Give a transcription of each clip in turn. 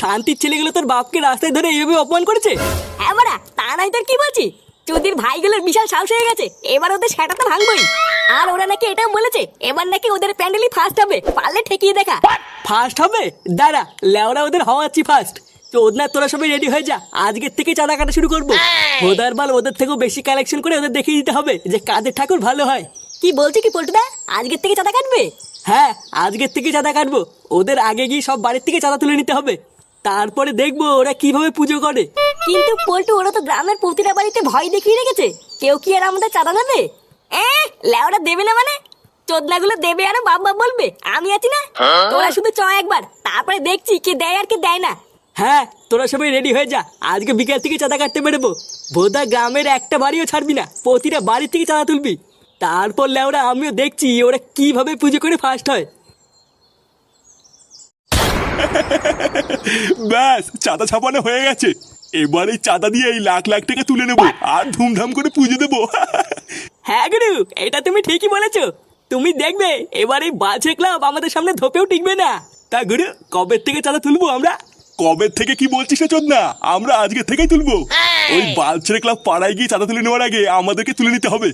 শান্তির ছেলেগুলো তোর বাপকে রাস্তায় ধরে এইভাবে অপমান করেছে? হ্যাঁ বাড়া, তা নাই তোর কি বলছি? চুদির ভাইগুলোর বিশাল সাহস হয়ে গেছে, এবার ওদের সেটা তো ভাঙবই। আর ওরা নাকি এটাও বলেছে এবার নাকি ওদের প্যান্ডেলই ফার্স্ট হবে, পারলে ঠেকিয়ে দেখা। ফার্স্ট হবে? দাঁড়া, লেওরা ওদের হওয়াচ্ছি ফার্স্ট। চোদনা, তোরা সবাই রেডি হয়ে যা, আজকের থেকে চাঁদা কাটা শুরু করবো। ওদের বাল ওদের থেকেও বেশি কালেকশন করে ওদের দেখিয়ে দিতে হবে যে কাদের ঠাকুর ভালো হয়। কি বলছি কি পল্টুদা, আজকের থেকে চাঁদা কাটবে? হ্যাঁ, আজকের থেকে চাঁদা কাটবো। ওদের আগে গিয়ে সব বাড়ির থেকে চাঁদা তুলে নিতে হবে, তারপরে দেখবো ওরা কিভাবে পুজো করে। কিন্তু পল্টু, ওরা তো গ্রামের প্রতিটা বাড়িতে ভয় দেখিয়ে রেখেছে, কেউ কি আর আমাদের চাঁদা দেবে? লেওরা দেবে না মানে? চোদনাগুলো দেবে আর বাপ বাপ বলবে, আমি আছি না। তোরা শুধু চ একবার, তারপরে দেখছি কে দেয় আর কে দেয় না। হ্যাঁ, তোরা সবাই রেডি হয়ে যা, আজকে বিকেল থেকে চাঁদা কাটতে বেরোবো। ভোদা গ্রামের একটা বাড়িও ছাড়বি না, প্রতিটা বাড়ি থেকে চাঁদা তুলবি। তারপর লেওরা আমিও দেখছি ওরা কিভাবে পুজো করে ফার্স্ট হয়। ব্যাস, চাঁদা ছাপানো হয়ে গেছে। এবার এই চাঁদা দিয়ে এই লাখ লাখ টাকা তুলে নেবো আর ধুমধাম করে পুজো দেবো। হ্যাঁ গুরু, এটা তুমি ঠিকই বলেছো। তুমি দেখবে এবার এই বাজে ক্লাব আমাদের সামনে ধোপেও টিকবে না। তা গুরু, কবে থেকে চাঁদা তুলবো আমরা? কবে থেকে কি বলছিস না চোদ না, আমরা আজকে থেকেই তুলবো। ওই বালছেড়ে ক্লাব পাড়ায় গিয়ে চাঁদা তুলে নেওয়ার আগে আমাদেরকে তুলে নিতে হবে।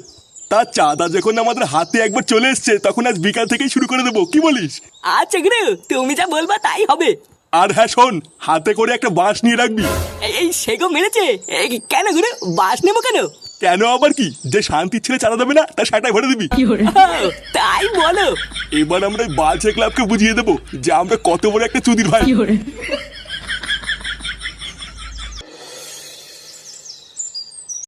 তা চাঁদা যখন আমাদের হাতে একবার চলে এসছে, তখন আজ বিকাল থেকেই শুরু করে দেবো, কি বলিস? আচ্ছা গুরু, তুমি যা বলবা তাই হবে। আর হ্যাঁ শোন, হাতে করে একটা বাঁশ নিয়ে রাখবি। এই সেগো মেরেছে। কেন গুরু, বাস নেবো কেন? কেন আবার কি, যে শান্তির ছেলে চাঁদা দেবে না তার সেটাই ভরে দিবি। ও, তাই বলো? এবার আমরা বালছেড়ে ক্লাবকে বুঝিয়ে দেবো যে আমরা কত বড় একটা চুদির ভাই।